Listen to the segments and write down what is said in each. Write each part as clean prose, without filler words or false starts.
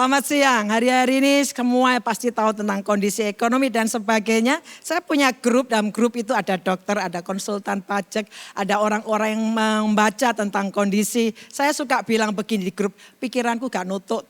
Selamat siang, hari-hari ini semua pasti tahu tentang kondisi ekonomi dan sebagainya. Saya punya grup, dalam grup itu ada dokter, ada konsultan pajak, ada orang-orang yang membaca tentang kondisi. Saya suka bilang begini di grup, pikiranku gak nutuk.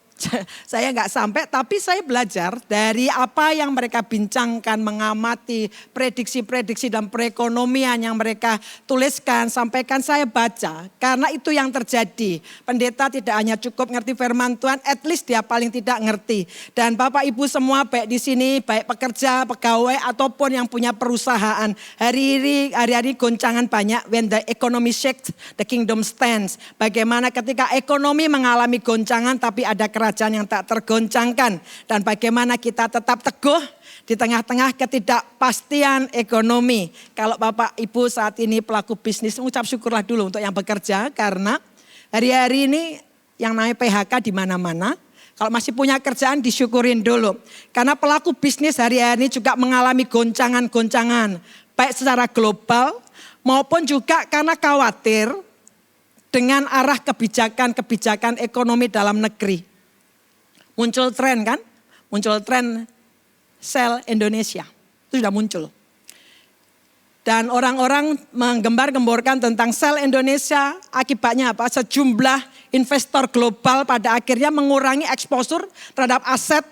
Saya nggak sampai, tapi saya belajar dari apa yang mereka bincangkan, mengamati prediksi-prediksi dan perekonomian yang mereka tuliskan, sampaikan, saya baca. Karena itu yang terjadi. Pendeta tidak hanya cukup ngerti firman Tuhan, at least dia paling tidak ngerti. Dan Bapak Ibu semua baik di sini, baik pekerja, pegawai, ataupun yang punya perusahaan. Hari-hari goncangan banyak, when the economy shakes, the kingdom stands. Bagaimana ketika ekonomi mengalami goncangan, tapi ada kerajaan yang tak tergoncangkan, dan bagaimana kita tetap teguh di tengah-tengah ketidakpastian ekonomi. Kalau Bapak Ibu saat ini pelaku bisnis, ucap syukurlah dulu untuk yang bekerja, karena hari-hari ini yang namanya PHK di mana-mana. Kalau masih punya kerjaan disyukurin dulu, karena pelaku bisnis hari-hari ini juga mengalami goncangan-goncangan, baik secara global maupun juga karena khawatir dengan arah kebijakan-kebijakan ekonomi dalam negeri. Muncul tren kan, muncul tren sel Indonesia, itu sudah muncul. Dan orang-orang menggembar-gemborkan tentang sel Indonesia, akibatnya apa? Sejumlah investor global pada akhirnya mengurangi eksposur terhadap aset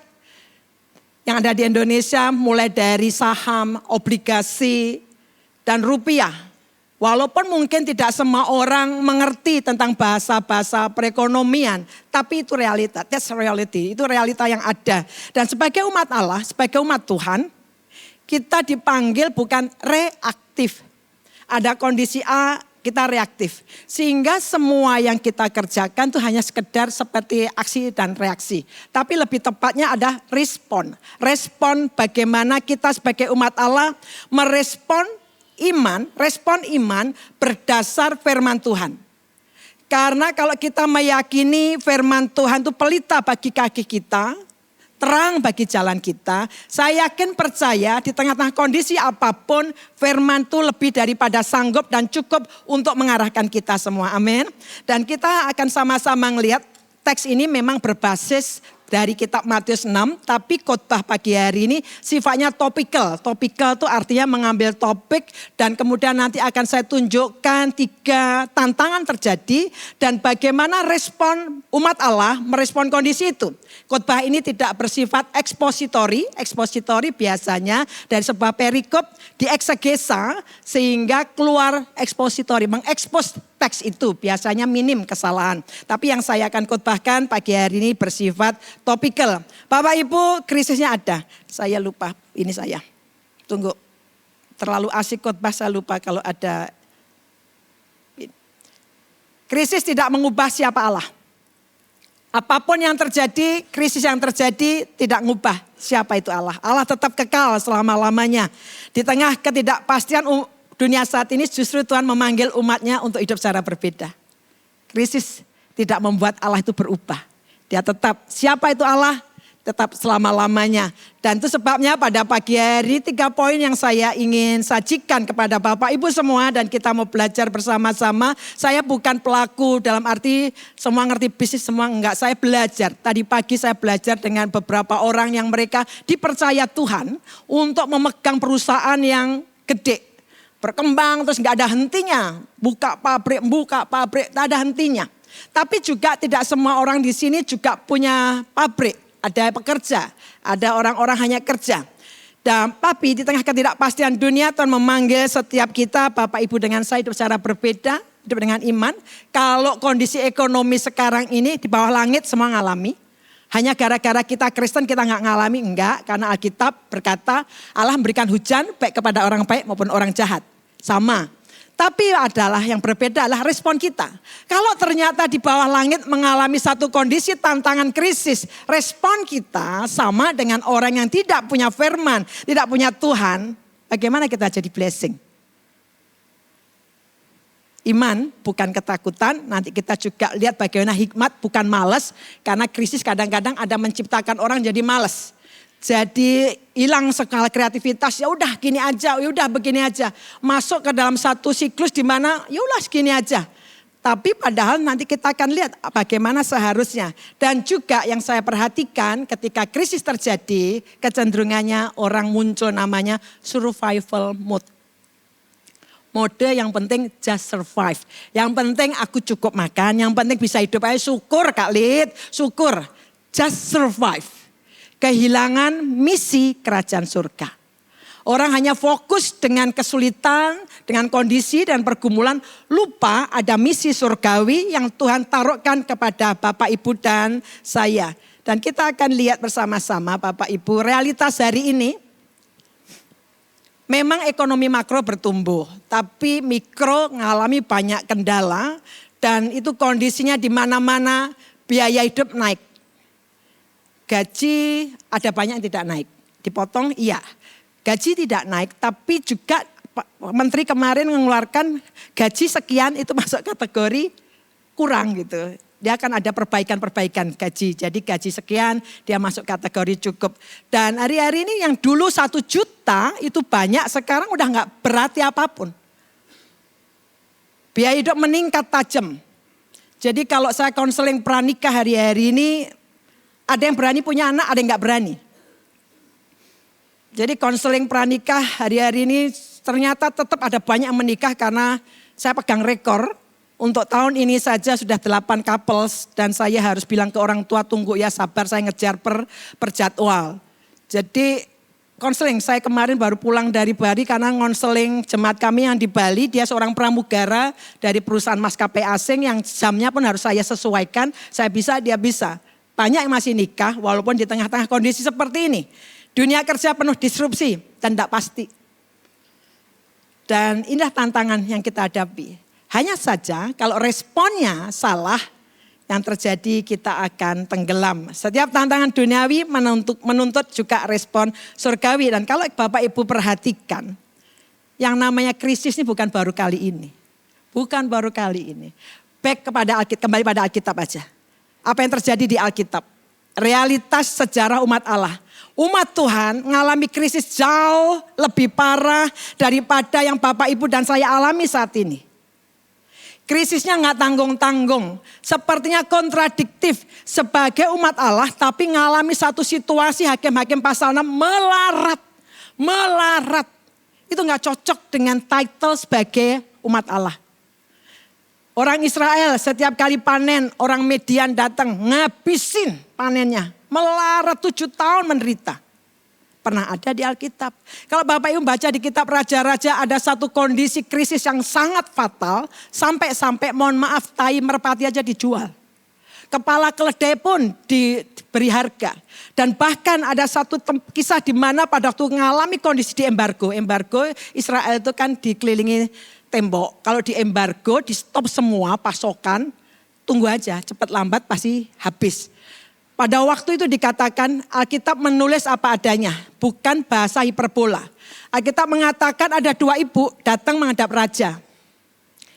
yang ada di Indonesia, mulai dari saham, obligasi, dan rupiah. Walaupun mungkin tidak semua orang mengerti tentang bahasa-bahasa perekonomian, tapi itu realita, that's reality, itu realita yang ada. Dan sebagai umat Allah, sebagai umat Tuhan, kita dipanggil bukan reaktif. Ada kondisi A, kita reaktif. Sehingga semua yang kita kerjakan itu hanya sekedar seperti aksi dan reaksi. Tapi lebih tepatnya ada respon. Respon bagaimana kita sebagai umat Allah merespon iman, respon iman berdasar firman Tuhan. Karena kalau kita meyakini firman Tuhan itu pelita bagi kaki kita, terang bagi jalan kita, saya yakin percaya di tengah-tengah kondisi apapun, firman itu lebih daripada sanggup dan cukup untuk mengarahkan kita semua. Amin. Dan kita akan sama-sama melihat teks ini memang berbasis dari kitab Matius 6, tapi khotbah pagi hari ini sifatnya topikal. Topikal itu artinya mengambil topik dan kemudian nanti akan saya tunjukkan 3 tantangan terjadi dan bagaimana respon umat Allah merespon kondisi itu. Khotbah ini tidak bersifat ekspositori. Ekspositori biasanya dari sebuah perikop dieksegesa sehingga keluar ekspositori, mengekspos teks itu biasanya minim kesalahan. Tapi yang saya akan khotbahkan pagi hari ini bersifat topikal. Bapak Ibu, krisisnya ada. Saya lupa, ini saya. Tunggu, terlalu asik khotbah saya lupa kalau ada. Krisis tidak mengubah siapa Allah. Apapun yang terjadi, krisis yang terjadi tidak mengubah siapa itu Allah. Allah tetap kekal selama-lamanya. Di tengah ketidakpastian dunia saat ini justru Tuhan memanggil umatnya untuk hidup secara berbeda. Krisis tidak membuat Allah itu berubah. Dia tetap, siapa itu Allah? Tetap selama-lamanya. Dan itu sebabnya pada pagi hari 3 poin yang saya ingin sajikan kepada Bapak Ibu semua. Dan kita mau belajar bersama-sama. Saya bukan pelaku dalam arti semua ngerti bisnis, semua enggak. Saya belajar, tadi pagi saya belajar dengan beberapa orang yang mereka dipercaya Tuhan untuk memegang perusahaan yang gede. Berkembang terus nggak ada hentinya, buka pabrik, tak ada hentinya. Tapi juga tidak semua orang di sini juga punya pabrik, ada pekerja, ada orang-orang hanya kerja. Dan tapi di tengah ketidakpastian dunia Tuhan memanggil setiap kita, Bapak Ibu dengan saya hidup secara berbeda, hidup dengan iman. Kalau kondisi ekonomi sekarang ini di bawah langit semua ngalami. Hanya gara-gara kita Kristen kita nggak ngalami, enggak. Karena Alkitab berkata Allah memberikan hujan baik kepada orang baik maupun orang jahat. Sama. Tapi adalah yang berbeda adalah respon kita. Kalau ternyata di bawah langit mengalami satu kondisi tantangan krisis. Respon kita sama dengan orang yang tidak punya firman, tidak punya Tuhan. Bagaimana kita jadi blessing? Iman bukan ketakutan, nanti kita juga lihat bagaimana hikmat bukan malas. Karena krisis kadang-kadang ada menciptakan orang jadi malas. Jadi hilang skala kreativitas, ya udah gini aja, ya udah begini aja. Masuk ke dalam satu siklus di mana ya udah segini aja. Tapi padahal nanti kita akan lihat bagaimana seharusnya. Dan juga yang saya perhatikan ketika krisis terjadi, kecenderungannya orang muncul namanya survival mode. Mode yang penting just survive. Yang penting aku cukup makan, yang penting bisa hidup aja. Syukur Kak Lid, syukur. Just survive. Kehilangan misi kerajaan surga. Orang hanya fokus dengan kesulitan, dengan kondisi dan pergumulan. Lupa ada misi surgawi yang Tuhan taruhkan kepada Bapak Ibu dan saya. Dan kita akan lihat bersama-sama Bapak Ibu, realitas hari ini. Memang ekonomi makro bertumbuh, tapi mikro mengalami banyak kendala. Dan itu kondisinya di mana-mana biaya hidup naik. Gaji ada banyak yang tidak naik, dipotong iya. Gaji tidak naik, tapi juga menteri kemarin mengeluarkan gaji sekian itu masuk kategori kurang gitu. Dia akan ada perbaikan-perbaikan gaji. Jadi gaji sekian dia masuk kategori cukup. Dan hari-hari ini yang dulu 1 juta itu banyak, sekarang udah gak berarti apapun. Biaya hidup meningkat tajam. Jadi kalau saya konseling pranikah hari-hari ini, ada yang berani punya anak, ada yang gak berani. Jadi konseling pranikah hari-hari ini ternyata tetap ada banyak yang menikah karena saya pegang rekor. Untuk tahun ini saja sudah 8 couples dan saya harus bilang ke orang tua tunggu ya sabar saya ngejar per jadwal. Jadi konseling saya kemarin baru pulang dari Bali karena konseling jemaat kami yang di Bali. Dia seorang pramugara dari perusahaan maskapai asing yang jamnya pun harus saya sesuaikan. Saya bisa dia bisa. Banyak yang masih nikah walaupun di tengah-tengah kondisi seperti ini. Dunia kerja penuh disrupsi dan tidak pasti. Dan inilah tantangan yang kita hadapi. Hanya saja kalau responnya salah, yang terjadi kita akan tenggelam. Setiap tantangan duniawi menuntut juga respon surgawi. Dan kalau Bapak Ibu perhatikan, yang namanya krisis ini bukan baru kali ini. Bukan baru kali ini. Back kepada Alkitab, kembali pada Alkitab aja. Apa yang terjadi di Alkitab? Realitas sejarah umat Allah. Umat Tuhan mengalami krisis jauh lebih parah daripada yang Bapak Ibu dan saya alami saat ini. Krisisnya nggak tanggung-tanggung. Sepertinya kontradiktif sebagai umat Allah tapi mengalami satu situasi hakim-hakim pasal 6 melarat. Melarat. Itu nggak cocok dengan title sebagai umat Allah. Orang Israel setiap kali panen orang Median datang ngabisin panennya. Melarat 7 tahun menderita. Pernah ada di Alkitab. Kalau Bapak Ibu baca di kitab Raja-Raja ada satu kondisi krisis yang sangat fatal. Sampai-sampai mohon maaf tai merpati aja dijual. Kepala keledai pun diberi harga. Dan bahkan ada satu kisah di mana pada waktu mengalami kondisi di embargo. Embargo Israel itu kan dikelilingi tembok. Kalau di embargo di stop semua pasokan. Tunggu aja cepat lambat pasti habis. Pada waktu itu dikatakan Alkitab menulis apa adanya, bukan bahasa hiperbola. Alkitab mengatakan ada 2 ibu datang menghadap raja.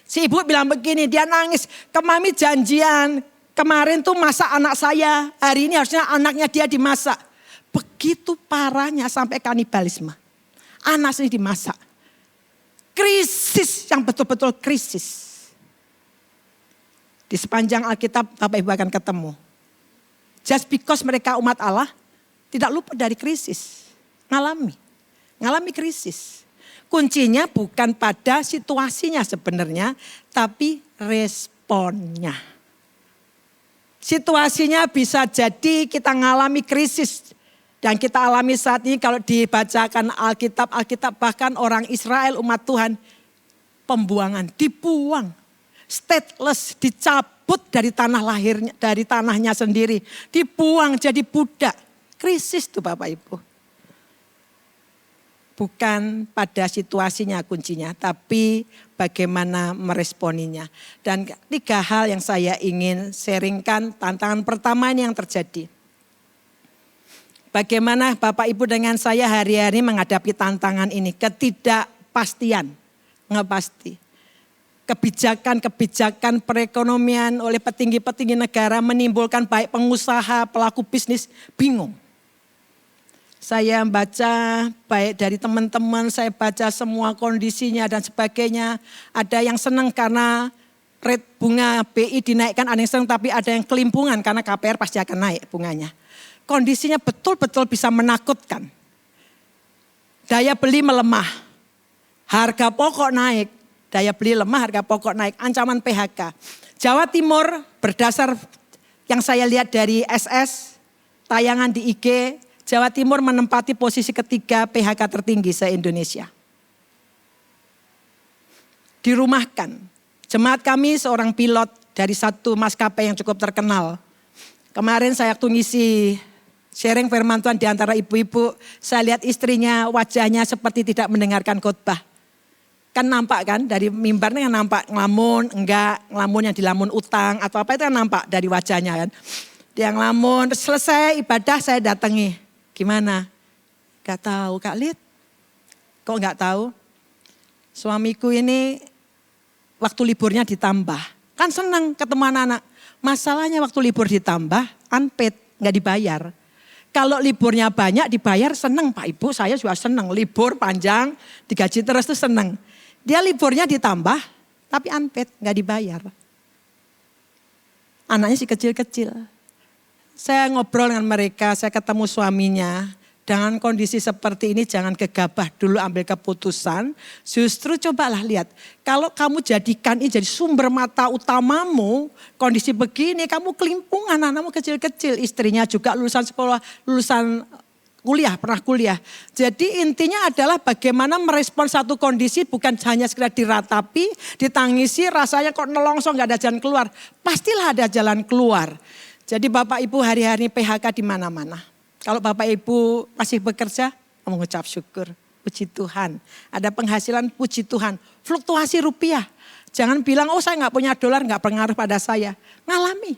Si ibu bilang begini, dia nangis, kemami janjian, kemarin tuh masak anak saya, hari ini harusnya anaknya dia dimasak. Begitu parahnya sampai kanibalisme. Anak sini dimasak. Krisis yang betul-betul krisis. Di sepanjang Alkitab Bapak Ibu akan ketemu. Just because mereka umat Allah tidak luput dari krisis. Ngalami krisis. Kuncinya bukan pada situasinya sebenarnya, tapi responnya. Situasinya bisa jadi kita ngalami krisis. Dan kita alami saat ini kalau dibacakan Alkitab bahkan orang Israel umat Tuhan pembuangan, dibuang. Stateless, dicabut dari tanah lahirnya, dari tanahnya sendiri. Dibuang jadi budak. Krisis tuh Bapak Ibu. Bukan pada situasinya kuncinya, tapi bagaimana meresponinya. Dan 3 hal yang saya ingin sharingkan, tantangan pertama ini yang terjadi. Bagaimana Bapak Ibu dengan saya hari-hari menghadapi tantangan ini, ketidakpastian, nggak pasti. Kebijakan-kebijakan perekonomian oleh petinggi-petinggi negara menimbulkan baik pengusaha, pelaku bisnis bingung. Saya baca baik dari teman-teman, saya baca semua kondisinya dan sebagainya. Ada yang senang karena rate bunga BI dinaikkan, ada yang senang, tapi ada yang kelimpungan karena KPR pasti akan naik bunganya. Kondisinya betul-betul bisa menakutkan. Daya beli melemah, harga pokok naik, daya beli lemah, harga pokok naik, ancaman PHK. Jawa Timur berdasar yang saya lihat dari SS, tayangan di IG, Jawa Timur menempati posisi ketiga PHK tertinggi se-Indonesia. Dirumahkan. Jemaat kami seorang pilot dari satu maskapai yang cukup terkenal. Kemarin saya waktu ngisi sharing firman Tuhan di antara ibu-ibu, saya lihat istrinya wajahnya seperti tidak mendengarkan khotbah. Kan nampak kan dari mimbarnya yang nampak ngelamun, enggak, ngelamun yang dilamun utang atau apa itu kan nampak dari wajahnya kan. Dia ngelamun, selesai ibadah saya datangi. Gimana? Gak tahu Kak Lid. Kok gak tahu? Suamiku ini waktu liburnya ditambah. Kan senang ketemu anak-anak. Masalahnya waktu libur ditambah, unpaid, gak dibayar. Kalau liburnya banyak dibayar senang Pak Ibu, saya juga senang. Libur panjang, digaji terus tuh senang. Dia liburnya ditambah, tapi unpaid, gak dibayar. Anaknya si kecil-kecil. Saya ngobrol dengan mereka, saya ketemu suaminya. Dengan kondisi seperti ini jangan gegabah dulu ambil keputusan. Justru cobalah lihat. Kalau kamu jadikan ini jadi sumber mata utamamu. Kondisi begini kamu kelimpungan, anakmu kecil-kecil. Istrinya juga lulusan sekolah, lulusan kuliah, pernah kuliah. Jadi intinya adalah bagaimana merespon satu kondisi bukan hanya sekedar diratapi, ditangisi, rasanya kok nelongsong gak ada jalan keluar. Pastilah ada jalan keluar. Jadi Bapak Ibu hari-hari PHK di mana-mana. Kalau Bapak Ibu masih bekerja, mengucap syukur, puji Tuhan. Ada penghasilan, puji Tuhan. Fluktuasi rupiah. Jangan bilang, oh saya gak punya dolar, gak pengaruh pada saya. Ngalami.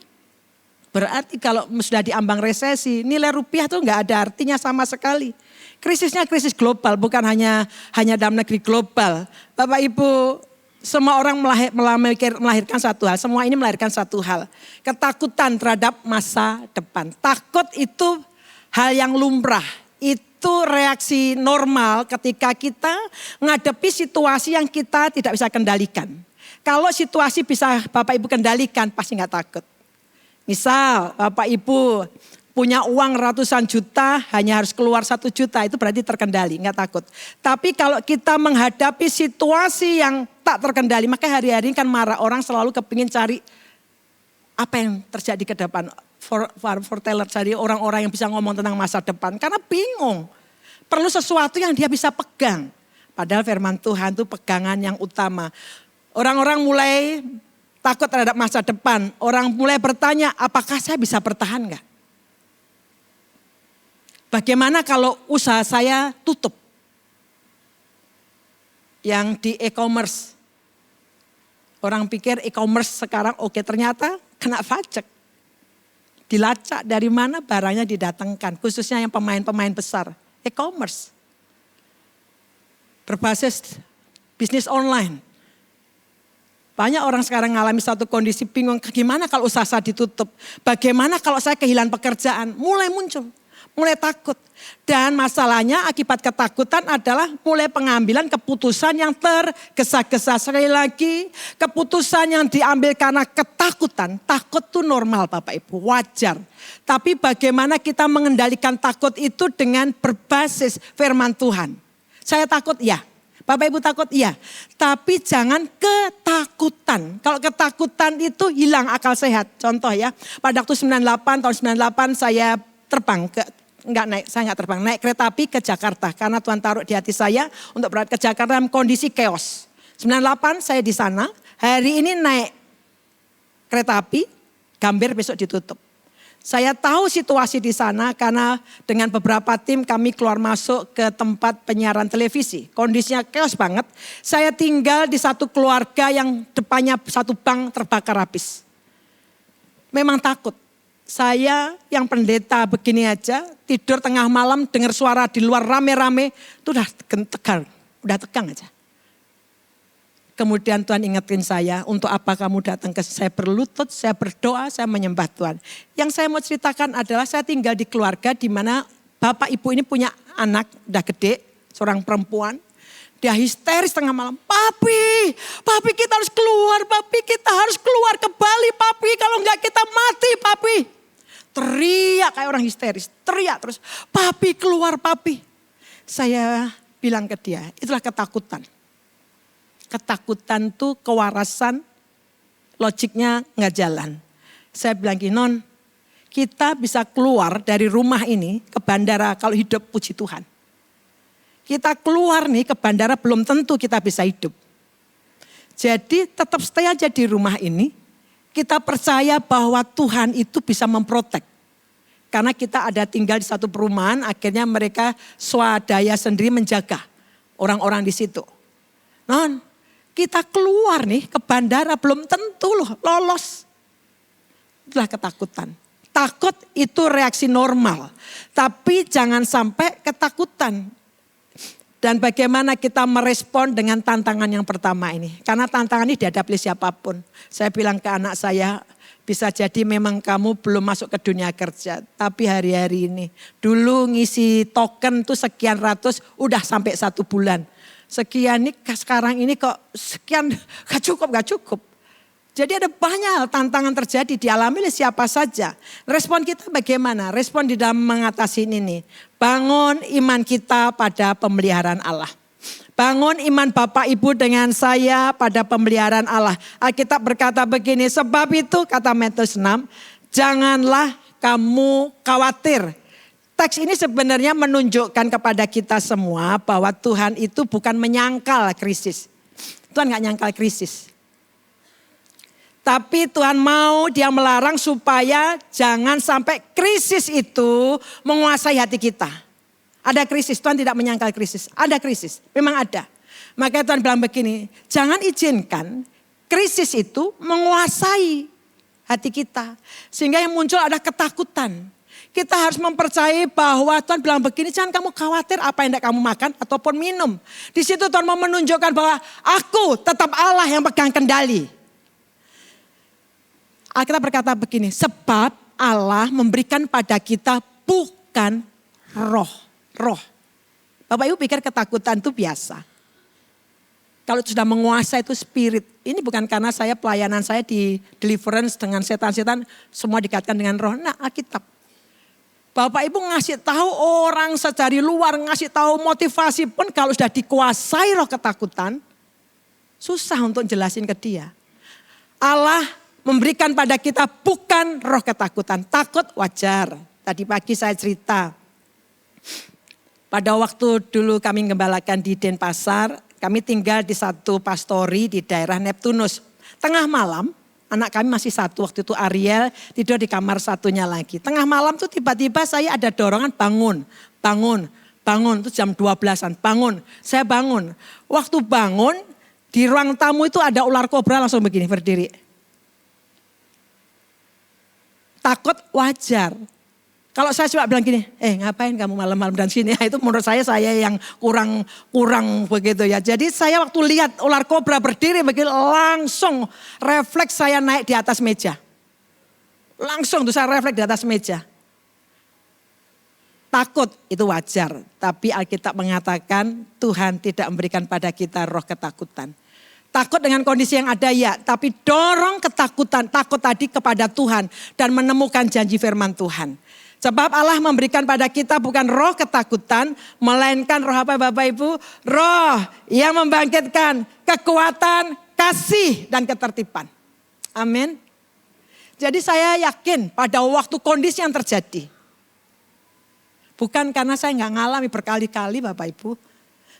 Berarti kalau sudah diambang resesi, nilai rupiah tuh gak ada artinya sama sekali. Krisisnya krisis global, bukan hanya dalam negeri global. Bapak Ibu, semua orang melahirkan satu hal, semua ini melahirkan satu hal. Ketakutan terhadap masa depan. Takut itu hal yang lumrah, itu reaksi normal ketika kita menghadapi situasi yang kita tidak bisa kendalikan. Kalau situasi bisa Bapak Ibu kendalikan, pasti nggak takut. Misal Bapak Ibu punya uang ratusan juta, hanya harus keluar 1 juta, itu berarti terkendali, nggak takut. Tapi kalau kita menghadapi situasi yang tak terkendali, maka hari-hari kan marah, orang selalu kepingin cari apa yang terjadi ke depan. Foreteller, jadi orang-orang yang bisa ngomong tentang masa depan. Karena bingung. Perlu sesuatu yang dia bisa pegang. Padahal firman Tuhan itu pegangan yang utama. Orang-orang mulai takut terhadap masa depan. Orang mulai bertanya, apakah saya bisa bertahan enggak? Bagaimana kalau usaha saya tutup? Yang di e-commerce. Orang pikir e-commerce sekarang oke, ternyata kena pajak. Dilacak dari mana barangnya didatangkan, khususnya yang pemain-pemain besar, e-commerce. Berbasis bisnis online. Banyak orang sekarang mengalami satu kondisi bingung, gimana kalau usaha saya ditutup? Bagaimana kalau saya kehilangan pekerjaan? Mulai muncul, mulai takut. Dan masalahnya akibat ketakutan adalah mulai pengambilan keputusan yang tergesa-gesa. Sekali lagi, keputusan yang diambil karena ketakutan. Takut itu normal Bapak Ibu, wajar. Tapi bagaimana kita mengendalikan takut itu dengan berbasis firman Tuhan. Saya takut ya, Bapak Ibu takut iya. Tapi jangan ketakutan. Kalau ketakutan itu hilang akal sehat. Contoh ya, pada waktu tahun 98 saya terbang saya nggak terbang, naik kereta api ke Jakarta. Karena Tuhan taruh di hati saya untuk berangkat ke Jakarta dalam kondisi chaos. 98 saya di sana, hari ini naik kereta api, Gambir besok ditutup. Saya tahu situasi di sana karena dengan beberapa tim kami keluar masuk ke tempat penyiaran televisi. Kondisinya chaos banget. Saya tinggal di satu keluarga yang depannya satu bank terbakar habis. Memang takut. Saya yang pendeta begini aja, tidur tengah malam dengar suara di luar rame-rame, itu udah tegang aja. Kemudian Tuhan ingetin saya, untuk apa kamu datang ke saya berlutut, saya berdoa, saya menyembah Tuhan. Yang saya mau ceritakan adalah saya tinggal di keluarga di mana bapak ibu ini punya anak udah gede, seorang perempuan. Dia histeris tengah malam. Papi kita harus keluar, papi kita harus keluar ke Bali papi. Kalau enggak kita mati papi. Teriak kayak orang histeris, teriak terus. Papi keluar papi. Saya bilang ke dia, itulah ketakutan. Ketakutan tuh kewarasan, logiknya nggak jalan. Saya bilang gini, Non, kita bisa keluar dari rumah ini ke bandara kalau hidup puji Tuhan. Kita keluar nih ke bandara belum tentu kita bisa hidup. Jadi tetap stay aja di rumah ini. Kita percaya bahwa Tuhan itu bisa memprotek. Karena kita ada tinggal di satu perumahan, akhirnya mereka swadaya sendiri menjaga orang-orang di situ. Non, kita keluar nih ke bandara belum tentu loh lolos. Itulah ketakutan. Takut itu reaksi normal. Tapi jangan sampai ketakutan. Dan bagaimana kita merespon dengan tantangan yang pertama ini. Karena tantangan ini dihadapi siapapun. Saya bilang ke anak saya, bisa jadi memang kamu belum masuk ke dunia kerja. Tapi hari-hari ini, dulu ngisi token tuh sekian ratus, udah sampai 1 bulan. Sekian nih sekarang ini kok sekian gak cukup. Jadi ada banyak hal tantangan terjadi dialami oleh siapa saja. Respon kita bagaimana? Respon di dalam mengatasi ini. Bangun iman kita pada pemeliharaan Allah. Bangun iman Bapak Ibu dengan saya pada pemeliharaan Allah. Alkitab berkata begini, sebab itu kata Matius 6, janganlah kamu khawatir. Teks ini sebenarnya menunjukkan kepada kita semua bahwa Tuhan itu bukan menyangkal krisis. Tuhan gak nyangkal krisis. Tapi Tuhan mau dia melarang supaya jangan sampai krisis itu menguasai hati kita. Ada krisis, Tuhan tidak menyangkal krisis. Ada krisis, memang ada. Makanya Tuhan bilang begini, jangan izinkan krisis itu menguasai hati kita. Sehingga yang muncul ada ketakutan. Kita harus mempercayai bahwa Tuhan bilang begini, jangan kamu khawatir apa yang tidak kamu makan ataupun minum. Di situ Tuhan mau menunjukkan bahwa aku tetap Allah yang pegang kendali. Alkitab berkata begini, sebab Allah memberikan pada kita bukan roh. Bapak Ibu pikir ketakutan itu biasa. Kalau sudah menguasai itu spirit. Ini bukan karena saya pelayanan saya di deliverance dengan setan-setan semua dikaitkan dengan roh. Nah, Alkitab. Bapak Ibu ngasih tahu orang dari luar, ngasih tahu motivasi pun kalau sudah dikuasai roh ketakutan, susah untuk jelasin ke dia. Allah memberikan pada kita bukan roh ketakutan. Takut wajar. Tadi pagi saya cerita. Pada waktu dulu kami gembalakan di Denpasar. Kami tinggal di satu pastori di daerah Neptunus. Tengah malam, anak kami masih 1. Waktu itu Ariel tidur di kamar satunya lagi. Tengah malam tuh tiba-tiba saya ada dorongan bangun. Itu jam 12-an, bangun. Saya bangun. Waktu bangun, di ruang tamu itu ada ular kobra langsung begini berdiri. Takut wajar. Kalau saya coba bilang gini, ngapain kamu malam-malam dan sini? Itu menurut saya yang kurang begitu ya. Jadi saya waktu lihat ular kobra berdiri begitu langsung refleks saya naik di atas meja. Langsung tuh saya refleks di atas meja. Takut itu wajar. Tapi Alkitab mengatakan Tuhan tidak memberikan pada kita roh ketakutan. Takut dengan kondisi yang ada ya, tapi dorong ketakutan, takut tadi kepada Tuhan dan menemukan janji firman Tuhan. Sebab Allah memberikan pada kita bukan roh ketakutan, melainkan roh apa Bapak Ibu? Roh yang membangkitkan kekuatan, kasih dan ketertiban. Amin. Jadi saya yakin pada waktu kondisi yang terjadi. Bukan karena saya nggak ngalami berkali-kali Bapak Ibu.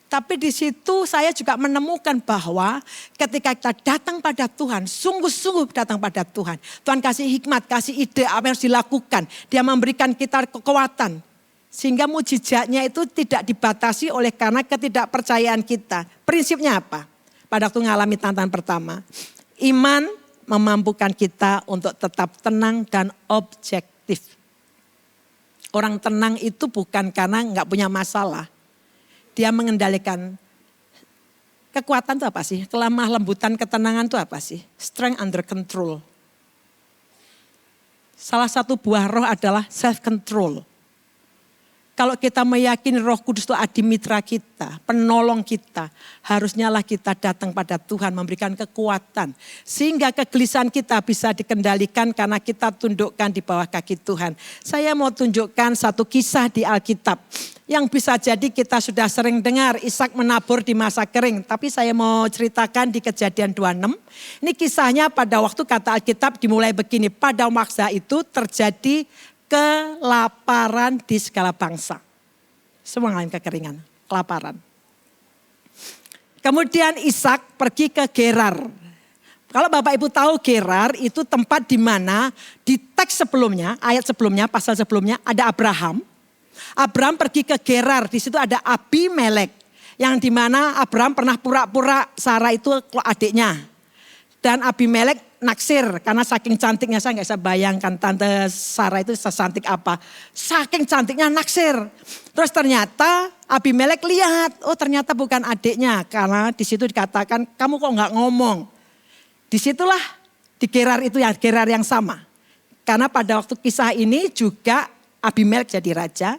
Tapi di situ saya juga menemukan bahwa ketika kita datang pada Tuhan, sungguh-sungguh datang pada Tuhan. Tuhan kasih hikmat, kasih ide apa yang harus dilakukan. Dia memberikan kita kekuatan. Sehingga mujizatnya itu tidak dibatasi oleh karena ketidakpercayaan kita. Prinsipnya apa? Pada waktu mengalami tantangan pertama. Iman memampukan kita untuk tetap tenang dan objektif. Orang tenang itu bukan karena nggak punya masalah. Dia mengendalikan kekuatan itu apa sih? Kelemah lembutan ketenangan itu apa sih? Strength under control. Salah satu buah roh adalah self control. Kalau kita meyakini Roh Kudus itu adimitra kita, penolong kita, harusnya lah kita datang pada Tuhan memberikan kekuatan. Sehingga kegelisahan kita bisa dikendalikan karena kita tundukkan di bawah kaki Tuhan. Saya mau tunjukkan satu kisah di Alkitab. Yang bisa jadi kita sudah sering dengar Ishak menabur di masa kering. Tapi saya mau ceritakan di Kejadian 26. Ini kisahnya pada waktu kata Alkitab dimulai begini. Pada masa itu terjadi kelaparan di segala bangsa. Semua ngalamin kekeringan, kelaparan. Kemudian Ishak pergi ke Gerar. Kalau Bapak Ibu tahu Gerar itu tempat di mana di teks sebelumnya, ayat sebelumnya, pasal sebelumnya ada Abraham. Abraham pergi ke Gerar, di situ ada Abimelek. Yang di mana Abraham pernah pura-pura Sarah itu adiknya. Dan Abimelek naksir karena saking cantiknya, saya nggak bisa bayangkan Tante Sarah itu secantik apa. Saking cantiknya naksir. Terus ternyata Abimelek lihat, oh ternyata bukan adiknya. Karena di situ dikatakan kamu kok nggak ngomong. Disitulah di Gerar itu ya, Gerar yang sama. Karena pada waktu kisah ini juga Abimelek jadi raja.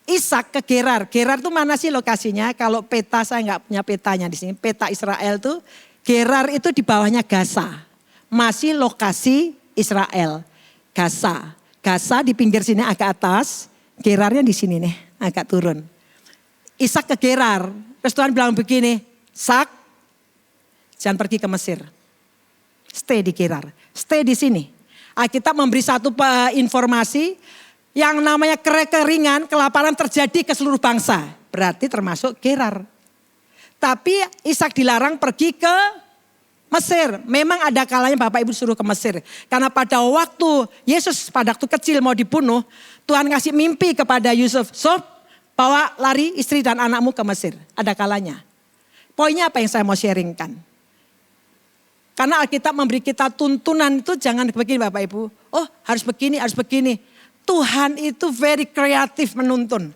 Ishak ke Gerar. Gerar itu mana sih lokasinya? Kalau peta saya nggak punya petanya di sini. Peta Israel tuh. Gerar itu di bawahnya Gaza. Masih lokasi Israel. Gaza. Gaza di pinggir sini agak atas. Gerarnya di sini nih agak turun. Ishak ke Gerar. Terus Tuhan bilang begini. Ishak jangan pergi ke Mesir. Stay di Gerar. Stay di sini. Alkitab memberi satu informasi. Yang namanya kekeringan, kelaparan terjadi ke seluruh bangsa. Berarti termasuk Gerar. Tapi Ishak dilarang pergi ke Mesir. Memang ada kalanya Bapak Ibu suruh ke Mesir. Karena pada waktu Yesus pada waktu kecil mau dibunuh. Tuhan kasih mimpi kepada Yusuf. Sob, bawa lari istri dan anakmu ke Mesir. Ada kalanya. Poinnya apa yang saya mau sharingkan. Karena Alkitab memberi kita tuntunan itu jangan begini Bapak Ibu. Oh harus begini, harus begini. Tuhan itu very kreatif menuntun.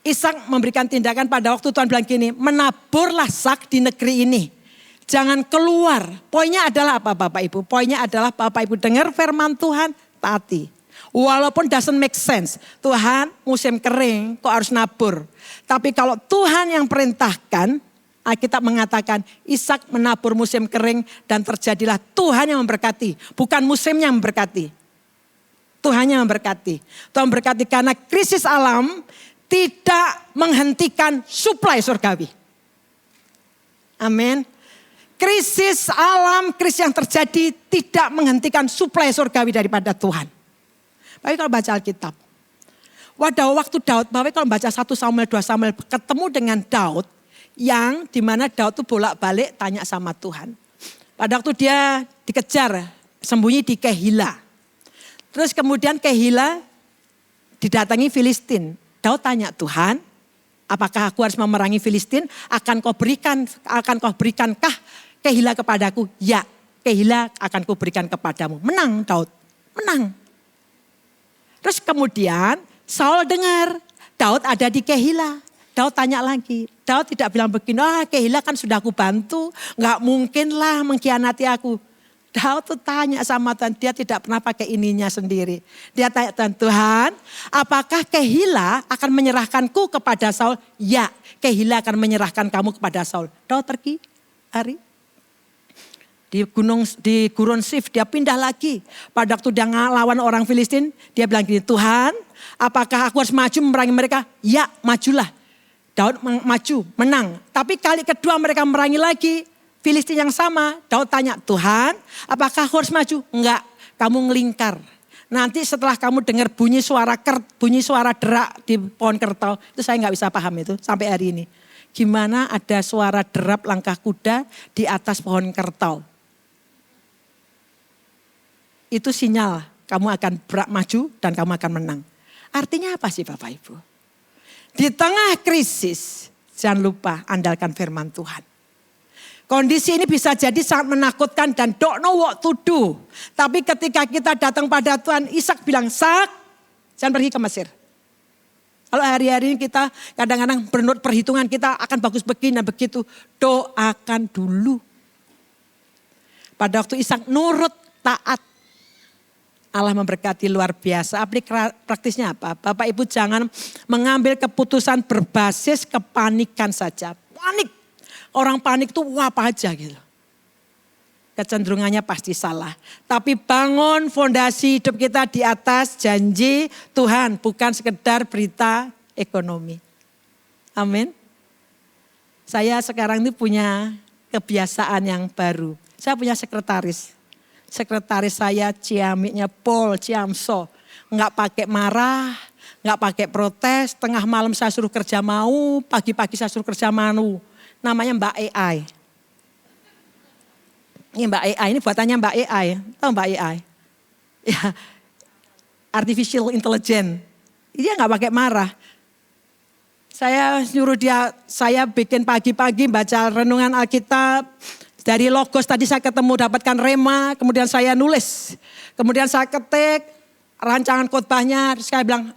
Ishak memberikan tindakan pada waktu Tuhan bilang gini, menaburlah sak di negeri ini. Jangan keluar. Poinnya adalah apa Bapak Ibu? Poinnya adalah Bapak Ibu dengar firman Tuhan, taati. Walaupun doesn't make sense. Tuhan musim kering kok harus nabur. Tapi kalau Tuhan yang perintahkan, Alkitab mengatakan Ishak menabur musim kering dan terjadilah Tuhan yang memberkati. Bukan musimnya yang memberkati. Tuhan yang memberkati. Tuhan memberkati karena krisis alam tidak menghentikan suplai surgawi. Amin. Krisis alam, krisis yang terjadi tidak menghentikan suplai surgawi daripada Tuhan. Baik kalau baca Alkitab. Pada waktu Daud, Bapak kalau baca 1 Samuel, 2 Samuel ketemu dengan Daud. Yang dimana Daud itu bolak-balik tanya sama Tuhan. Pada waktu dia dikejar, sembunyi di Kehila. Terus kemudian Kehila didatangi Filistin. Daud tanya Tuhan, apakah aku harus memerangi Filistin? Akan kau berikankah Kehila kepadaku? Ya, Kehila akan kau berikan kepadamu. Menang Daud, menang. Terus kemudian Saul dengar Daud ada di Kehila. Daud tanya lagi, Daud tidak bilang begini, Kehila kan sudah aku bantu, gak mungkin lah mengkhianati aku. Daud tuh tanya sama Tuhan, dia tidak pernah pakai ininya sendiri. Dia tanya Tuhan, apakah Kehila akan menyerahkanku kepada Saul? Ya, Kehila akan menyerahkan kamu kepada Saul. Daud pergi hari. Di Gurun Sif dia pindah lagi. Pada waktu dia ngelawan orang Filistin, dia bilang gini, Tuhan apakah aku harus maju memerangi mereka? Ya, majulah. Daud maju, menang. Tapi kali kedua mereka memerangi lagi. Filistin yang sama, Daud tanya, Tuhan apakah aku harus maju? Enggak, kamu ngelingkar. Nanti setelah kamu dengar bunyi suara derak di pohon kertau, itu saya nggak bisa paham itu sampai hari ini. Gimana ada suara derap langkah kuda di atas pohon kertau? Itu sinyal kamu akan maju dan kamu akan menang. Artinya apa sih Bapak Ibu? Di tengah krisis, jangan lupa andalkan firman Tuhan. Kondisi ini bisa jadi sangat menakutkan dan don't know what to do. Tapi ketika kita datang pada Tuhan, Ishak bilang, Ishak, jangan pergi ke Mesir. Kalau hari-hari ini kita kadang-kadang menurut perhitungan kita akan bagus begini dan begitu. Doakan dulu. Pada waktu Ishak nurut, taat. Allah memberkati luar biasa. Praktisnya apa? Bapak Ibu jangan mengambil keputusan berbasis kepanikan saja. Panik. Orang panik tuh apa aja gitu. Kecenderungannya pasti salah. Tapi bangun fondasi hidup kita di atas janji Tuhan. Bukan sekedar berita ekonomi. Amin. Saya sekarang ini punya kebiasaan yang baru. Saya punya sekretaris. Sekretaris saya ciamiknya Paul Ciamso. Enggak pakai marah, enggak pakai protes. Tengah malam saya suruh kerja mau, pagi-pagi saya suruh kerja mau. Namanya Mbak AI. Ini Mbak AI, ini buatannya Mbak AI. Tahu Mbak AI? Ya, artificial intelligence. Dia enggak pakai marah. Saya nyuruh dia, saya bikin pagi-pagi baca renungan Alkitab. Dari Logos tadi saya ketemu dapatkan rema, kemudian saya nulis. Kemudian saya ketik rancangan khotbahnya, terus saya bilang,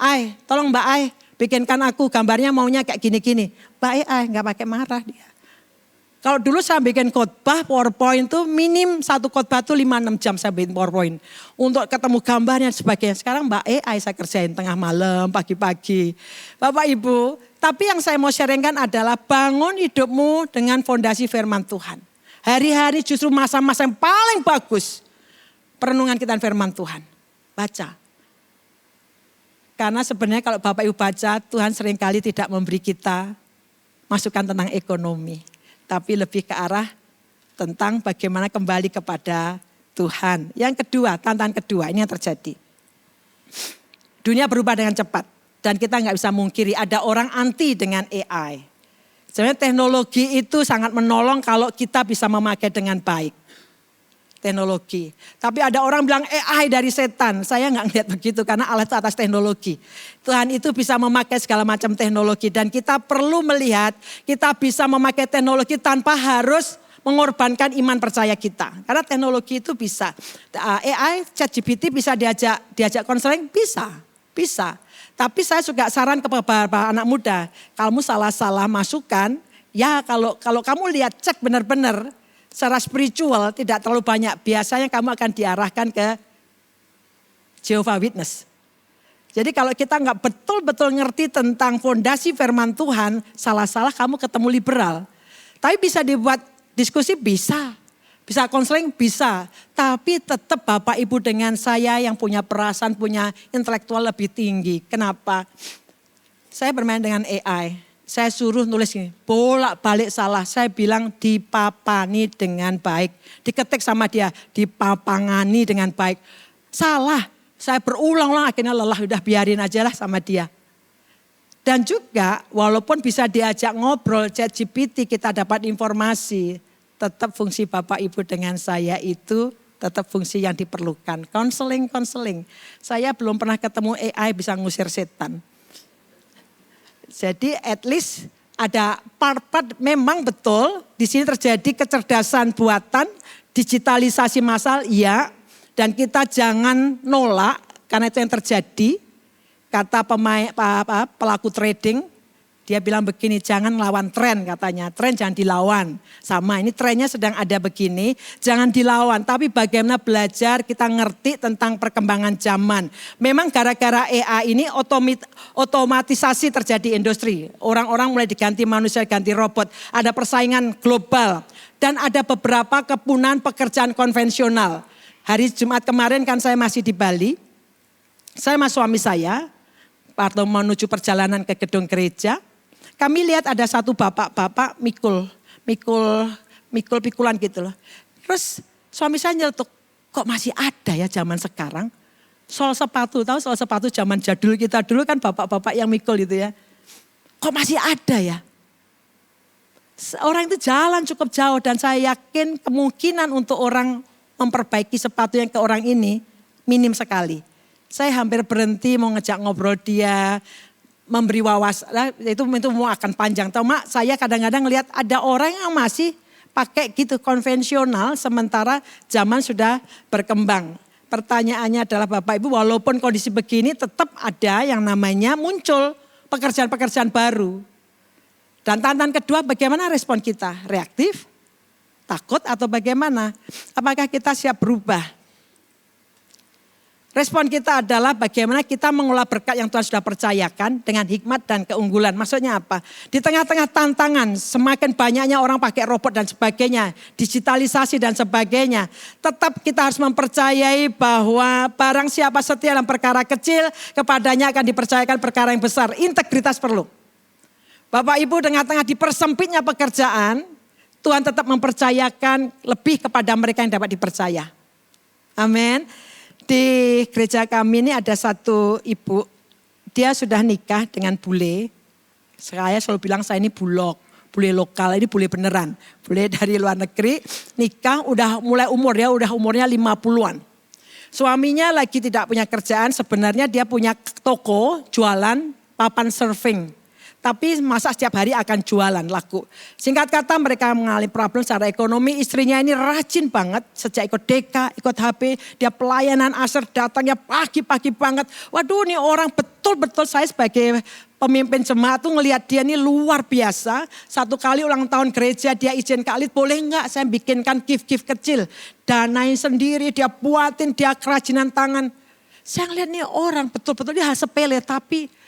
tolong Mbak Ai, bikinkan aku gambarnya maunya kayak gini-gini. Mbak Ai gak pakai marah dia. Kalau dulu saya bikin khotbah PowerPoint tuh minim satu khotbah tuh 5-6 jam saya bikin PowerPoint. Untuk ketemu gambarnya dan sebagainya. Sekarang Mbak AI saya kerjain tengah malam, pagi-pagi. Bapak Ibu, tapi yang saya mau sharingkan adalah bangun hidupmu dengan fondasi firman Tuhan. Hari-hari justru masa-masa yang paling bagus. Perenungan kita firman Tuhan. Baca. Karena sebenarnya kalau Bapak Ibu baca, Tuhan seringkali tidak memberi kita masukan tentang ekonomi. Tapi lebih ke arah tentang bagaimana kembali kepada Tuhan. Yang kedua, tantangan kedua ini yang terjadi. Dunia berubah dengan cepat. Dan kita nggak bisa mungkiri ada orang anti dengan AI. Sebenarnya teknologi itu sangat menolong kalau kita bisa memakai dengan baik. Teknologi. Tapi ada orang bilang AI dari setan. Saya nggak ngeliat begitu karena Allah itu atas teknologi. Tuhan itu bisa memakai segala macam teknologi. Dan kita perlu melihat kita bisa memakai teknologi tanpa harus mengorbankan iman percaya kita. Karena teknologi itu bisa. AI, ChatGPT bisa diajak konseling? Bisa. Tapi saya juga saran kepada anak muda, kamu salah-salah masukan, ya kalau kamu lihat cek benar-benar secara spiritual tidak terlalu banyak, biasanya kamu akan diarahkan ke Jehovah Witness. Jadi kalau kita nggak betul-betul ngerti tentang fondasi firman Tuhan, salah-salah kamu ketemu liberal. Tapi bisa dibuat diskusi, bisa konseling, bisa. Tapi tetap Bapak Ibu dengan saya yang punya perasaan, punya intelektual lebih tinggi. Kenapa? Saya bermain dengan AI. Saya suruh nulis ini, bolak-balik salah. Saya bilang dipapani dengan baik. Diketik sama dia, dipapangani dengan baik. Salah, saya berulang-ulang akhirnya lelah, udah biarin aja lah sama dia. Dan juga walaupun bisa diajak ngobrol, ChatGPT kita dapat informasi. Tetap fungsi Bapak Ibu dengan saya itu tetap fungsi yang diperlukan. Konseling. Saya belum pernah ketemu AI bisa ngusir setan. Jadi at least ada part-part memang betul di sini terjadi kecerdasan buatan, digitalisasi massal, iya. Dan kita jangan nolak karena itu yang terjadi. Kata pelaku trading, dia bilang begini, jangan melawan tren katanya. Tren jangan dilawan. Sama ini trennya sedang ada begini, jangan dilawan. Tapi bagaimana belajar kita ngerti tentang perkembangan zaman. Memang gara-gara AI ini otomatisasi terjadi industri. Orang-orang mulai diganti manusia, ganti robot. Ada persaingan global. Dan ada beberapa kepunaan pekerjaan konvensional. Hari Jumat kemarin kan saya masih di Bali. Saya sama suami saya, waktu menuju perjalanan ke gedung gereja. Kami lihat ada satu bapak-bapak pikulan gitu loh. Terus suami saya nyeletuk, kok masih ada ya zaman sekarang? Sol sepatu, tahu sol sepatu zaman jadul kita dulu kan bapak-bapak yang mikul gitu ya. Kok masih ada ya? Orang itu jalan cukup jauh dan saya yakin kemungkinan untuk orang memperbaiki sepatu yang ke orang ini minim sekali. Saya hampir berhenti mau ngejak ngobrol dia, memberi wawasan, itu mau akan panjang. Tahu mak, saya kadang-kadang lihat ada orang yang masih pakai gitu konvensional sementara zaman sudah berkembang. Pertanyaannya adalah Bapak Ibu, walaupun kondisi begini tetap ada yang namanya muncul pekerjaan-pekerjaan baru. Dan tantangan kedua, bagaimana respon kita? Reaktif, takut atau bagaimana? Apakah kita siap berubah? Respon kita adalah bagaimana kita mengolah berkat yang Tuhan sudah percayakan dengan hikmat dan keunggulan. Maksudnya apa? Di tengah-tengah tantangan, semakin banyaknya orang pakai robot dan sebagainya, digitalisasi dan sebagainya. Tetap kita harus mempercayai bahwa barang siapa setia dalam perkara kecil, kepadanya akan dipercayakan perkara yang besar. Integritas perlu. Bapak Ibu, tengah-tengah dipersempitnya pekerjaan, Tuhan tetap mempercayakan lebih kepada mereka yang dapat dipercaya. Amin. Di gereja kami ini ada satu ibu, dia sudah nikah dengan bule. Saya selalu bilang saya ini bulog, bule lokal, ini bule beneran. Bule dari luar negeri, nikah udah mulai udah umurnya 50-an. Suaminya lagi tidak punya kerjaan, sebenarnya dia punya toko jualan papan surfing. Tapi masa setiap hari akan jualan laku. Singkat kata mereka mengalami problem secara ekonomi. Istrinya ini rajin banget. Sejak ikut DK, ikut HP. Dia pelayanan asar datangnya pagi-pagi banget. Waduh ini orang betul-betul saya sebagai pemimpin jemaat tuh ngelihat dia ini luar biasa. Satu kali ulang tahun gereja dia izin Kak Lid, boleh enggak saya bikinkan gift-gift kecil. Danain sendiri, dia buatin, dia kerajinan tangan. Saya ngelihat nih orang betul-betul dia hal sepele tapi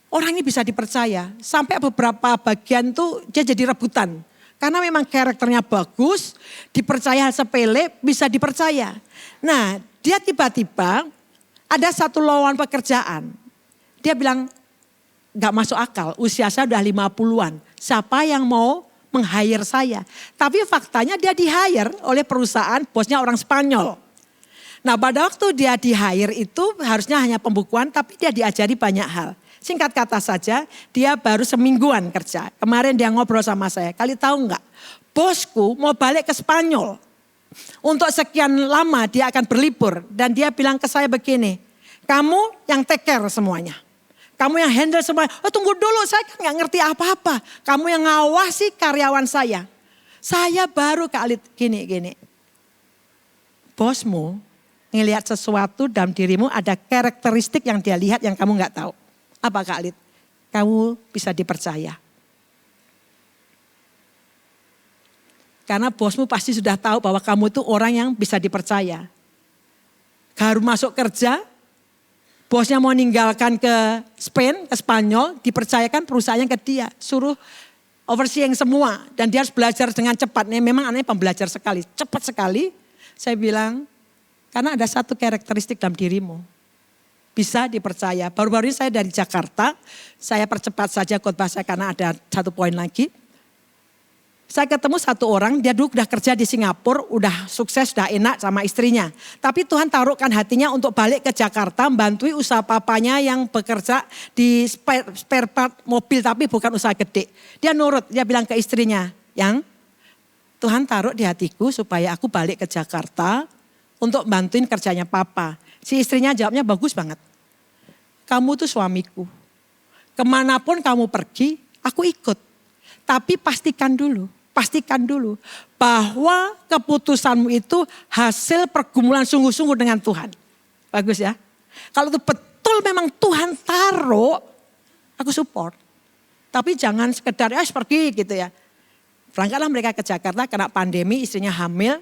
orang ini bisa dipercaya. Sampai beberapa bagian tuh dia jadi rebutan. Karena memang karakternya bagus, dipercaya hal sepele, bisa dipercaya. Nah dia tiba-tiba ada satu lowongan pekerjaan. Dia bilang gak masuk akal, usia saya udah 50-an. Siapa yang mau meng-hire saya? Tapi faktanya dia di-hire oleh perusahaan, bosnya orang Spanyol. Nah pada waktu dia di-hire itu harusnya hanya pembukuan tapi dia diajari banyak hal. Singkat kata saja, dia baru semingguan kerja. Kemarin dia ngobrol sama saya, kali tahu enggak? Bosku mau balik ke Spanyol. Untuk sekian lama dia akan berlibur. Dan dia bilang ke saya begini, kamu yang take care semuanya. Kamu yang handle semuanya. Oh tunggu dulu, saya kan gak ngerti apa-apa. Kamu yang ngawasi karyawan saya. Saya baru kali gini. Bosmu ngelihat sesuatu dalam dirimu, ada karakteristik yang dia lihat yang kamu gak tahu. Apa Kak Lid? Kamu bisa dipercaya. Karena bosmu pasti sudah tahu bahwa kamu itu orang yang bisa dipercaya. Baru masuk kerja, bosnya mau meninggalkan ke Spain, ke Spanyol, dipercayakan perusahaannya ke dia. Suruh overseeing semua dan dia harus belajar dengan cepat. Memang anaknya pembelajar sekali, cepat sekali. Saya bilang, karena ada satu karakteristik dalam dirimu. Bisa dipercaya. Baru-baru ini saya dari Jakarta, saya percepat saja khotbah saya karena ada satu poin lagi. Saya ketemu satu orang, dia dulu udah kerja di Singapura, udah sukses, udah enak sama istrinya. Tapi Tuhan taruhkan hatinya untuk balik ke Jakarta, membantui usaha papanya yang bekerja di spare part mobil tapi bukan usaha gede. Dia nurut, dia bilang ke istrinya, yang Tuhan taruh di hatiku supaya aku balik ke Jakarta untuk bantuin kerjanya papa. Si istrinya jawabnya bagus banget. Kamu tuh suamiku. Kemanapun kamu pergi, aku ikut. Tapi pastikan dulu bahwa keputusanmu itu hasil pergumulan sungguh-sungguh dengan Tuhan. Bagus ya. Kalau itu betul memang Tuhan taruh, aku support. Tapi jangan sekedar pergi gitu ya. Berangkatlah mereka ke Jakarta karena pandemi, istrinya hamil.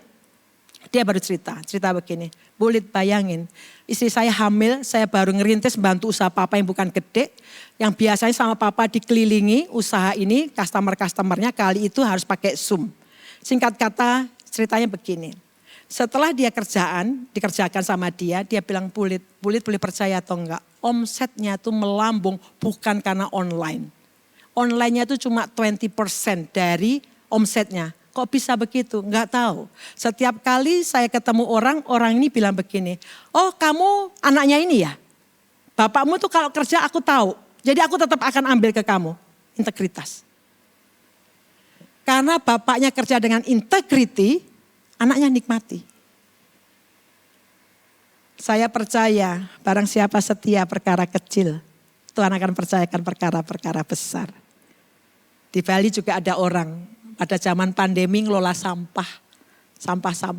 Dia baru cerita begini, Bulit bayangin, istri saya hamil, saya baru ngerintis bantu usaha papa yang bukan gede, yang biasanya sama papa dikelilingi usaha ini, customer-customernya kali itu harus pakai Zoom. Singkat kata ceritanya begini, setelah dia dikerjakan sama dia bilang Bulit boleh percaya atau enggak, omsetnya tuh melambung bukan karena online. Online-nya itu cuma 20% dari omsetnya. Kok bisa begitu? Enggak tahu. Setiap kali saya ketemu orang ini bilang begini, oh kamu anaknya ini ya? Bapakmu tuh kalau kerja aku tahu, jadi aku tetap akan ambil ke kamu. Integritas. Karena bapaknya kerja dengan integriti, anaknya nikmati. Saya percaya barang siapa setia perkara kecil, Tuhan akan percayakan perkara-perkara besar. Di Bali juga ada orang pada zaman pandemi ngelola sampah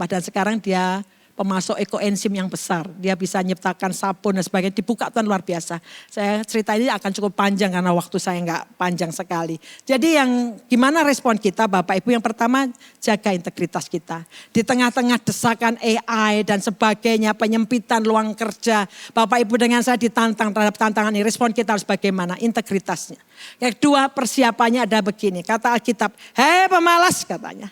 dan sekarang dia pemasok ekoenzim yang besar. Dia bisa nyiptakan sabun dan sebagainya, dibuka Tuhan luar biasa. Saya cerita ini akan cukup panjang karena waktu saya nggak panjang sekali. Jadi yang gimana respon kita Bapak Ibu? Yang pertama, jaga integritas kita. Di tengah-tengah desakan AI dan sebagainya, penyempitan luang kerja. Bapak Ibu dengan saya ditantang terhadap tantangan ini, respon kita harus bagaimana? Integritasnya. Yang kedua, persiapannya ada begini, kata Alkitab, hei pemalas katanya.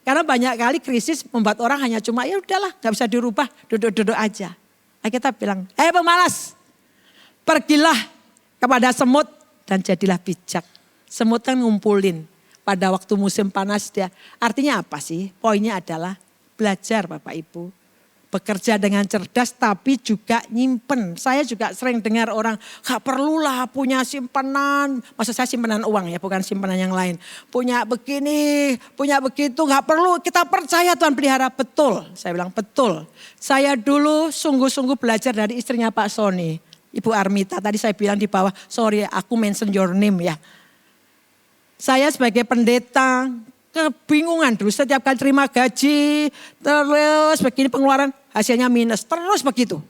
Karena banyak kali krisis membuat orang hanya cuma ya udahlah gak bisa dirubah, duduk-duduk aja. Kita bilang, pemalas, pergilah kepada semut dan jadilah bijak. Semut kan ngumpulin pada waktu musim panas dia. Artinya apa sih? Poinnya adalah belajar Bapak Ibu. Bekerja dengan cerdas tapi juga nyimpen. Saya juga sering dengar orang, gak perlulah punya simpanan. Maksud saya simpanan uang ya, bukan simpanan yang lain. Punya begini, punya begitu, gak perlu. Kita percaya Tuhan pelihara. Betul, saya bilang betul. Saya dulu sungguh-sungguh belajar dari istrinya Pak Sony. Ibu Armita, tadi saya bilang di bawah, sorry aku mention your name ya. Saya sebagai pendeta, kebingungan dulu setiap kali terima gaji, terus begini pengeluaran hasilnya minus, terus begitu.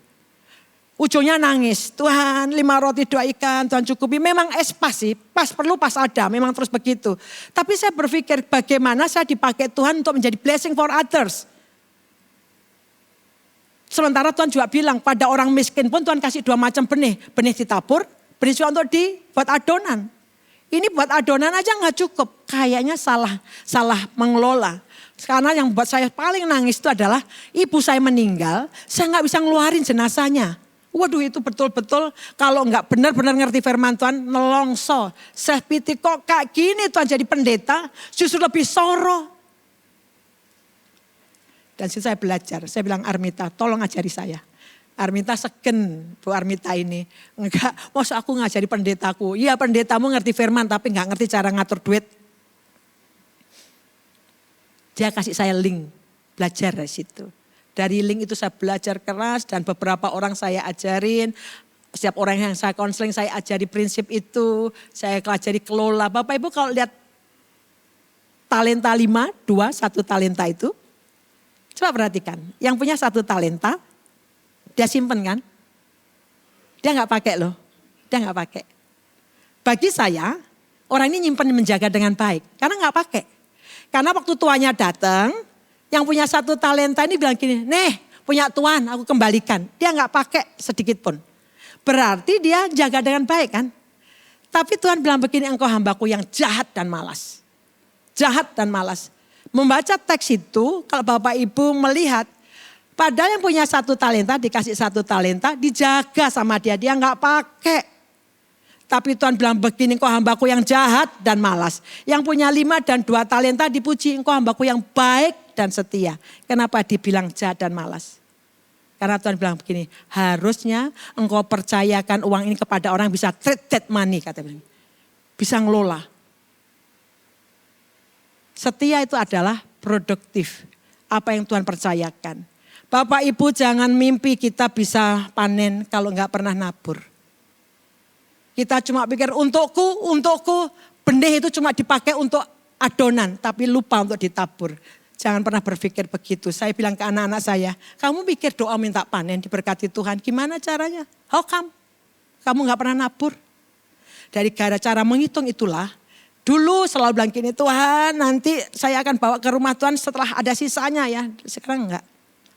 Ujungnya nangis, Tuhan 5 roti 2 ikan, Tuhan cukupi. Memang pas sih, pas perlu pas ada, memang terus begitu. Tapi saya berpikir bagaimana saya dipakai Tuhan untuk menjadi blessing for others. Sementara Tuhan juga bilang pada orang miskin pun Tuhan kasih 2 macam benih. Benih ditabur, benih juga untuk dibuat adonan. Ini buat adonan aja gak cukup. Kayaknya salah mengelola. Karena yang buat saya paling nangis itu adalah ibu saya meninggal, saya gak bisa ngeluarin jenazahnya. Waduh itu betul-betul kalau gak benar-benar ngerti firman Tuhan, nelongso. Saya pikir kok kayak gini Tuhan jadi pendeta, justru lebih soro. Dan situ saya belajar, saya bilang Armita tolong ajari saya. Armita segen, Bu Armita ini. Enggak, masa aku ngajari pendetaku. Iya pendetamu ngerti firman tapi enggak ngerti cara ngatur duit. Dia kasih saya link, belajar dari situ. Dari link itu saya belajar keras dan beberapa orang saya ajarin. Setiap orang yang saya konseling saya ajari prinsip itu. Saya ajari kelola. Bapak Ibu kalau lihat talenta 5, 2, 1 talenta itu. Coba perhatikan, yang punya 1 talenta. Dia simpen kan? Dia gak pakai loh. Dia gak pakai. Bagi saya, orang ini nyimpen menjaga dengan baik. Karena gak pakai. Karena waktu tuannya datang, yang punya 1 talenta ini bilang gini, nih punya tuan aku kembalikan. Dia gak pakai sedikit pun. Berarti dia jaga dengan baik kan? Tapi Tuhan bilang begini, engkau hambaku yang jahat dan malas. Jahat dan malas. Membaca teks itu, kalau Bapak Ibu melihat, padahal yang punya 1 talenta, dikasih 1 talenta, dijaga sama dia nggak pakai. Tapi Tuhan bilang begini, engkau hambaku yang jahat dan malas. Yang punya 5 dan 2 talenta dipuji, engkau hambaku yang baik dan setia. Kenapa dibilang jahat dan malas? Karena Tuhan bilang begini, harusnya engkau percayakan uang ini kepada orang yang bisa treat that money, katanya. Bisa ngelola. Setia itu adalah produktif. Apa yang Tuhan percayakan. Bapak Ibu jangan mimpi kita bisa panen kalau enggak pernah nabur. Kita cuma pikir untukku, benih itu cuma dipakai untuk adonan. Tapi lupa untuk ditabur. Jangan pernah berpikir begitu. Saya bilang ke anak-anak saya, kamu pikir doa minta panen diberkati Tuhan. Gimana caranya? How come? Kamu enggak pernah nabur. Dari cara menghitung itulah. Dulu selalu bilang gini, Tuhan nanti saya akan bawa ke rumah Tuhan setelah ada sisanya ya. Sekarang enggak.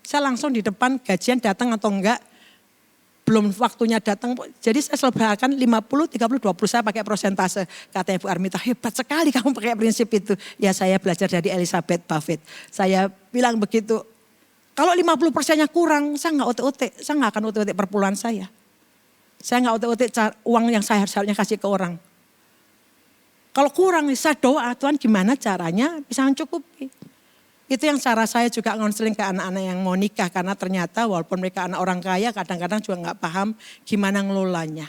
Saya langsung di depan gajian datang atau enggak. Belum waktunya datang. Jadi saya selalu berangkat 50, 30, 20 saya pakai prosentase. Katanya Bu Armita, hebat sekali kamu pakai prinsip itu. Ya saya belajar dari Elizabeth Buffett. Saya bilang begitu. Kalau 50%-nya kurang, saya enggak ote-ote. Saya enggak akan ote-ote perpuluhan saya. Saya enggak ote-ote uang yang saya harusnya kasih ke orang. Kalau kurang saya doa, Tuhan gimana caranya bisa mencukupi. Itu yang cara saya juga ngonseling ke anak-anak yang mau nikah. Karena ternyata walaupun mereka anak orang kaya kadang-kadang juga gak paham gimana ngelolanya.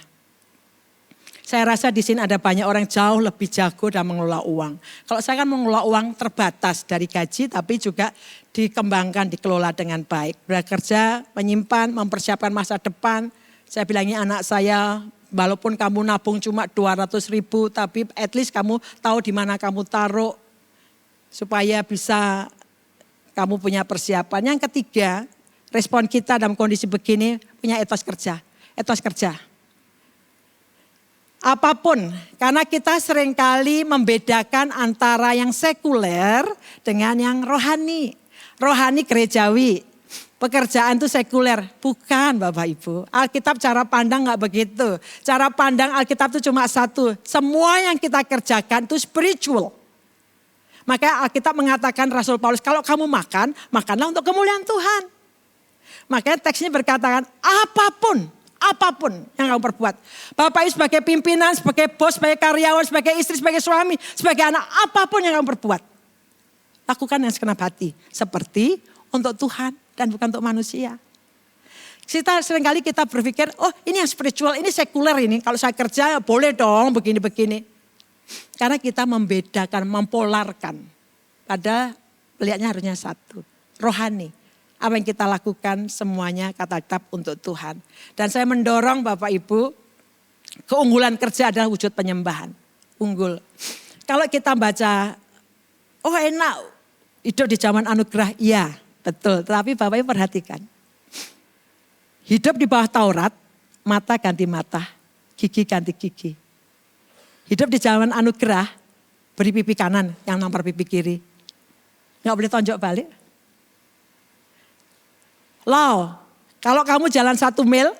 Saya rasa di sini ada banyak orang jauh lebih jago dalam mengelola uang. Kalau saya kan mengelola uang terbatas dari gaji tapi juga dikembangkan, dikelola dengan baik. Bekerja, menyimpan, mempersiapkan masa depan. Saya bilangnya anak saya, walaupun kamu nabung cuma 200.000 tapi at least kamu tahu di mana kamu taruh supaya bisa kamu punya persiapan. Yang ketiga, respon kita dalam kondisi begini punya etos kerja. Etos kerja. Apapun, karena kita seringkali membedakan antara yang sekuler dengan yang rohani. Rohani gerejawi, pekerjaan itu sekuler. Bukan Bapak Ibu, Alkitab cara pandang gak begitu. Cara pandang Alkitab itu cuma satu, semua yang kita kerjakan itu spiritual. Makanya Alkitab mengatakan Rasul Paulus, kalau kamu makan, makanlah untuk kemuliaan Tuhan. Makanya teksnya berkatakan apapun yang kamu perbuat. Bapak Ibu sebagai pimpinan, sebagai bos, sebagai karyawan, sebagai istri, sebagai suami, sebagai anak, apapun yang kamu perbuat. Lakukan yang segenap hati. Seperti untuk Tuhan dan bukan untuk manusia. Seringkali kita berpikir, oh ini yang spiritual, ini sekuler ini. Kalau saya kerja boleh dong begini-begini. Karena kita membedakan, mempolarkan. Pada melihatnya harusnya satu, rohani. Apa yang kita lakukan semuanya kata Alkitab untuk Tuhan. Dan saya mendorong Bapak Ibu, keunggulan kerja adalah wujud penyembahan. Unggul. Kalau kita baca, oh enak hidup di zaman anugerah, iya betul. Tetapi Bapak Ibu perhatikan. Hidup di bawah Taurat, mata ganti mata, gigi ganti gigi. Hidup di zaman anugerah, beri pipi kanan yang nampar pipi kiri. Nggak boleh tonjok balik. Loh, kalau kamu jalan 1 mil,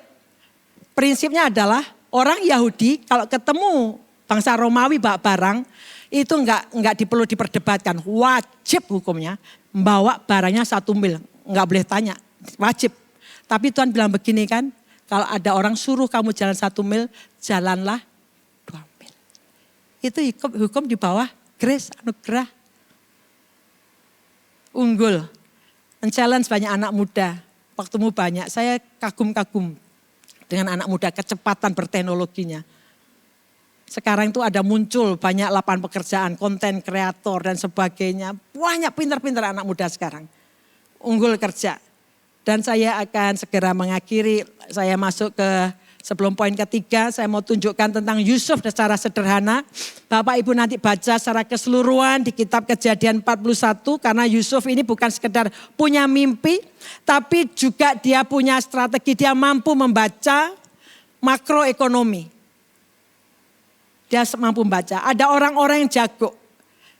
prinsipnya adalah orang Yahudi kalau ketemu bangsa Romawi bawa barang, itu enggak perlu diperdebatkan, wajib hukumnya membawa barangnya 1 mil, enggak boleh tanya, wajib. Tapi Tuhan bilang begini kan, kalau ada orang suruh kamu jalan 1 mil, jalanlah 2 mil. Itu hukum di bawah grace, anugerah. Unggul, men-challenge banyak anak muda, waktumu banyak, saya kagum-kagum dengan anak muda, kecepatan berteknologinya. Sekarang itu ada muncul banyak lapangan pekerjaan, konten kreator dan sebagainya. Banyak pintar-pintar anak muda sekarang. Unggul kerja. Dan saya akan segera mengakhiri, saya masuk ke sebelum poin ketiga, saya mau tunjukkan tentang Yusuf secara sederhana. Bapak Ibu nanti baca secara keseluruhan di kitab Kejadian 41, karena Yusuf ini bukan sekedar punya mimpi, tapi juga dia punya strategi, dia mampu membaca makroekonomi. Dia mampu membaca. Ada orang-orang yang jago.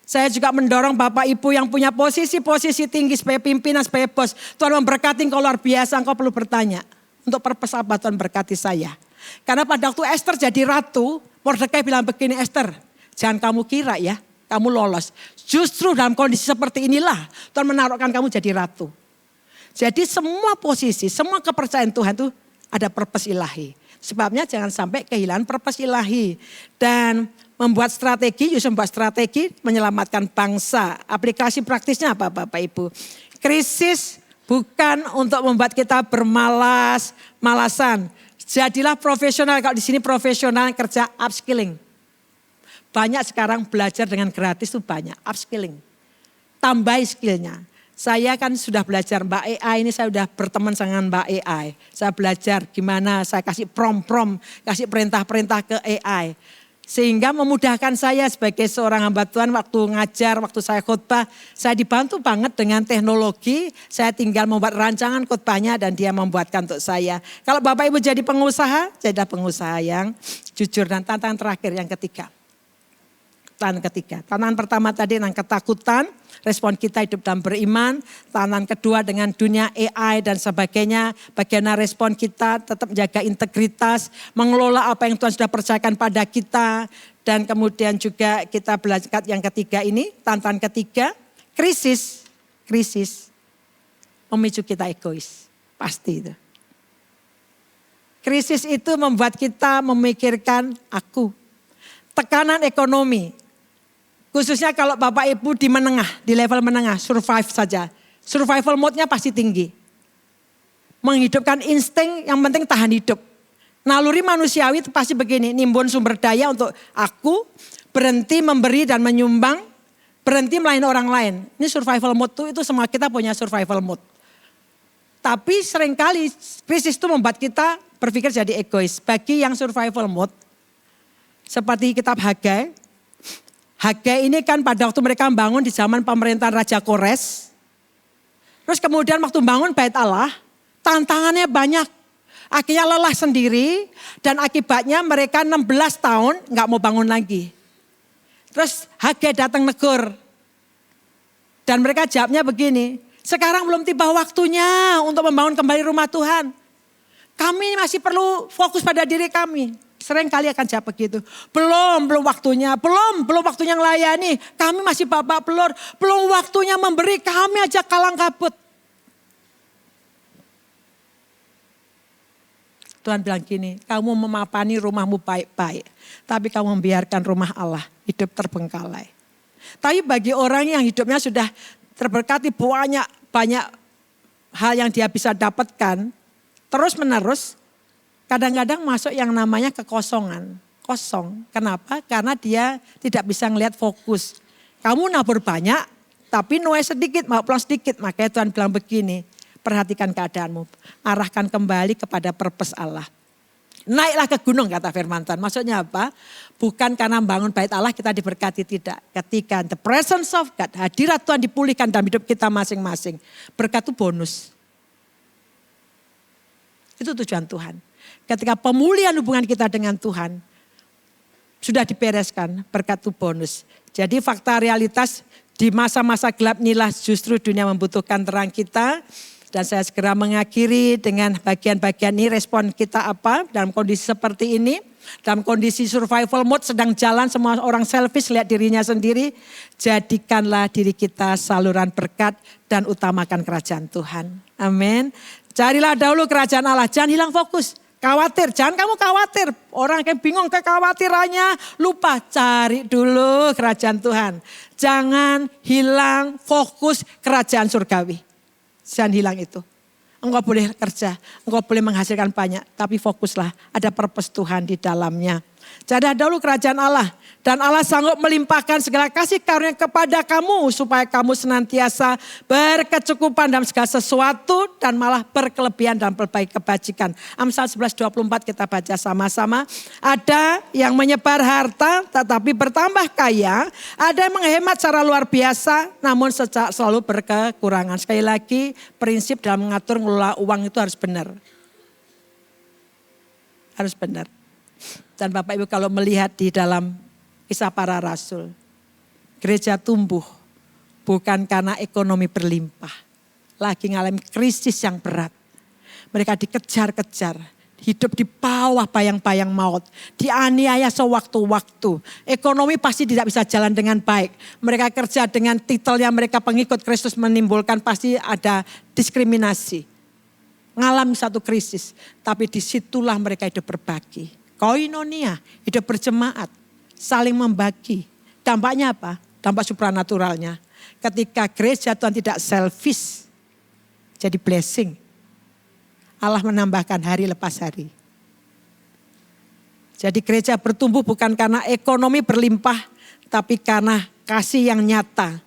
Saya juga mendorong Bapak Ibu yang punya posisi-posisi tinggi sebagai pimpinan, sebagai bos. Tuhan memberkati engkau luar biasa, engkau perlu bertanya. Untuk purpose apa Tuhan berkati saya. Karena pada waktu Esther jadi ratu, Mordekai bilang begini, Esther, jangan kamu kira ya, kamu lolos. Justru dalam kondisi seperti inilah Tuhan menaruhkan kamu jadi ratu. Jadi semua posisi, semua kepercayaan Tuhan itu ada purpose ilahi. Sebabnya jangan sampai kehilangan purpose ilahi. Dan membuat strategi, Yusuf membuat strategi menyelamatkan bangsa. Aplikasi praktisnya apa Bapak Ibu? Krisis bukan untuk membuat kita bermalas-malasan. Jadilah profesional, kalau di sini profesional kerja upskilling. Banyak sekarang belajar dengan gratis itu banyak, upskilling. Tambahi skillnya. Saya kan sudah belajar Mbak AI ini, saya sudah berteman dengan Mbak AI. Saya belajar gimana saya kasih prompt, kasih perintah-perintah ke AI. Sehingga memudahkan saya sebagai seorang hamba Tuhan waktu ngajar, waktu saya khotbah. Saya dibantu banget dengan teknologi, saya tinggal membuat rancangan khotbahnya dan dia membuatkan untuk saya. Kalau Bapak Ibu jadi pengusaha, jadilah pengusaha yang jujur. Dan tantangan terakhir yang ketiga. Tantangan pertama tadi tentang ketakutan, respon kita hidup dalam beriman. Tantangan kedua dengan dunia AI dan sebagainya. Bagaimana respon kita tetap menjaga integritas, mengelola apa yang Tuhan sudah percayakan pada kita. Dan kemudian juga kita belajar yang ketiga ini, tantangan ketiga, krisis memicu kita egois. Pasti itu. Krisis itu membuat kita memikirkan aku. Tekanan ekonomi. Khususnya kalau Bapak Ibu di menengah, di level menengah, survive saja. Survival mode-nya pasti tinggi. Menghidupkan insting yang penting tahan hidup. Naluri manusiawi itu pasti begini, nimbun sumber daya untuk aku, berhenti memberi dan menyumbang, berhenti melayani orang lain. Ini survival mode itu semua kita punya survival mode. Tapi seringkali krisis itu membuat kita berpikir jadi egois. Bagi yang survival mode, seperti kitab Hagai, Hagai ini kan pada waktu mereka membangun di zaman pemerintahan Raja Kores. Terus kemudian waktu membangun bait Allah, tantangannya banyak. Akhirnya lelah sendiri dan akibatnya mereka 16 tahun nggak mau bangun lagi. Terus Hagai datang negur. Dan mereka jawabnya begini, sekarang belum tiba waktunya untuk membangun kembali rumah Tuhan. Kami masih perlu fokus pada diri kami. Sering kali akan jawab begitu. Belum waktunya, belum waktunya melayani. Kami masih babak belur, belum waktunya memberi, kami aja kalang kabut. Tuhan bilang gini, kamu memapani rumahmu baik-baik. Tapi kamu membiarkan rumah Allah hidup terbengkalai. Tapi bagi orang yang hidupnya sudah terberkati banyak hal yang dia bisa dapatkan. Terus menerus, kadang-kadang masuk yang namanya kekosongan. Kosong, kenapa? Karena dia tidak bisa ngelihat fokus. Kamu nabur banyak, tapi nuai sedikit, mau pulang sedikit. Makanya Tuhan bilang begini, perhatikan keadaanmu. Arahkan kembali kepada purpose Allah. Naiklah ke gunung kata firman Tuhan. Maksudnya apa? Bukan karena bangun bait Allah kita diberkati, tidak. Ketika the presence of God, hadirat Tuhan dipulihkan dalam hidup kita masing-masing. Berkat itu bonus. Itu tujuan Tuhan. Ketika pemulihan hubungan kita dengan Tuhan sudah dibereskan, berkat itu bonus. Jadi fakta realitas di masa-masa gelap inilah justru dunia membutuhkan terang kita. Dan saya segera mengakhiri dengan bagian-bagian ini, respon kita apa dalam kondisi seperti ini. Dalam kondisi survival mode sedang jalan, semua orang selfish lihat dirinya sendiri. Jadikanlah diri kita saluran berkat dan utamakan kerajaan Tuhan. Amin. Carilah dahulu kerajaan Allah, jangan hilang fokus. Khawatir, jangan kamu khawatir. Orang yang bingung kekhawatirannya, lupa cari dulu kerajaan Tuhan. Jangan hilang fokus kerajaan surgawi. Jangan hilang itu. Engkau boleh kerja, engkau boleh menghasilkan banyak, tapi fokuslah ada purpose Tuhan di dalamnya. Cari dahulu kerajaan Allah dan Allah sanggup melimpahkan segala kasih karunia kepada kamu supaya kamu senantiasa berkecukupan dalam segala sesuatu dan malah berkelebihan dalam berbagai kebajikan. Amsal 11:24 kita baca sama-sama. Ada yang menyebar harta tetapi bertambah kaya, ada yang menghemat secara luar biasa namun selalu berkekurangan. Sekali lagi prinsip dalam mengatur ngelola uang itu harus benar. Harus benar. Dan Bapak Ibu kalau melihat di dalam kisah para rasul, gereja tumbuh bukan karena ekonomi berlimpah. Lagi ngalami krisis yang berat. Mereka dikejar-kejar, hidup di bawah bayang-bayang maut. Dianiaya sewaktu-waktu. Ekonomi pasti tidak bisa jalan dengan baik. Mereka kerja dengan titelnya mereka pengikut Kristus menimbulkan pasti ada diskriminasi. Ngalami satu krisis, tapi disitulah mereka hidup berbagi. Koinonia, hidup berjemaat, saling membagi. Dampaknya apa? Dampak supranaturalnya. Ketika gereja Tuhan tidak selfish, jadi blessing. Allah menambahkan hari lepas hari. Jadi gereja bertumbuh bukan karena ekonomi berlimpah, tapi karena kasih yang nyata.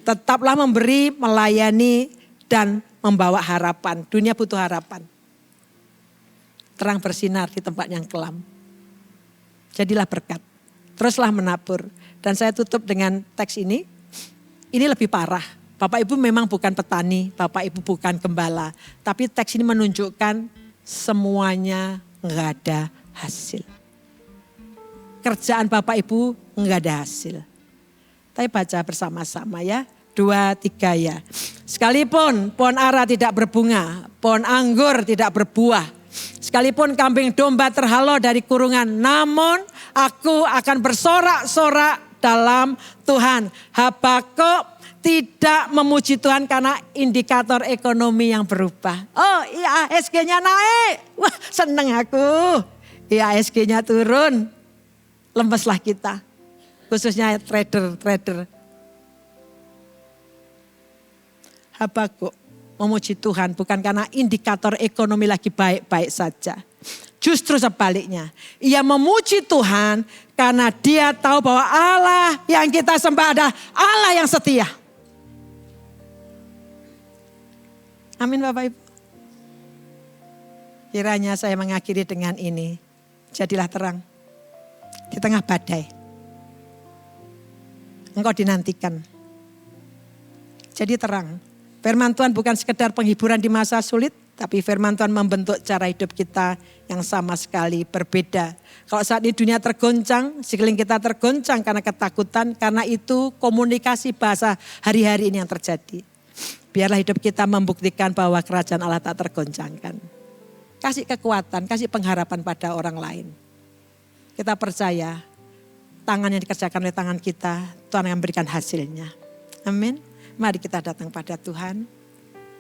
Tetaplah memberi, melayani, dan membawa harapan. Dunia butuh harapan. Terang bersinar di tempat yang kelam. Jadilah berkat. Teruslah menabur. Dan saya tutup dengan teks ini. Ini lebih parah. Bapak Ibu memang bukan petani. Bapak Ibu bukan gembala. Tapi teks ini menunjukkan semuanya enggak ada hasil. Kerjaan Bapak Ibu enggak ada hasil. Tapi baca bersama-sama ya. 2, 3 ya. Sekalipun pohon ara tidak berbunga. Pohon anggur tidak berbuah. Sekalipun kambing domba terhalau dari kurungan, namun aku akan bersorak-sorak dalam Tuhan. Habakuk tidak memuji Tuhan karena indikator ekonomi yang berubah. Oh IASG-nya naik, wah seneng aku. IASG-nya turun, lemeslah kita. Khususnya trader. Habakuk memuji Tuhan bukan karena indikator ekonomi lagi baik-baik saja. Justru sebaliknya. Ia memuji Tuhan karena dia tahu bahwa Allah yang kita sembah adalah Allah yang setia. Amin Bapak Ibu. Kiranya saya mengakhiri dengan ini. Jadilah terang di tengah badai. Engkau dinantikan. Jadi terang. Firman Tuhan bukan sekedar penghiburan di masa sulit, Tapi firman Tuhan membentuk cara hidup kita yang sama sekali berbeda. Kalau saat ini dunia tergoncang, sekeliling kita tergoncang karena ketakutan, karena itu komunikasi bahasa hari-hari ini yang terjadi. Biarlah hidup kita membuktikan bahwa kerajaan Allah tak tergoncangkan. Kasih kekuatan, kasih pengharapan pada orang lain. Kita percaya tangan yang dikerjakan oleh tangan kita, Tuhan akan memberikan hasilnya. Amin. Mari kita datang pada Tuhan.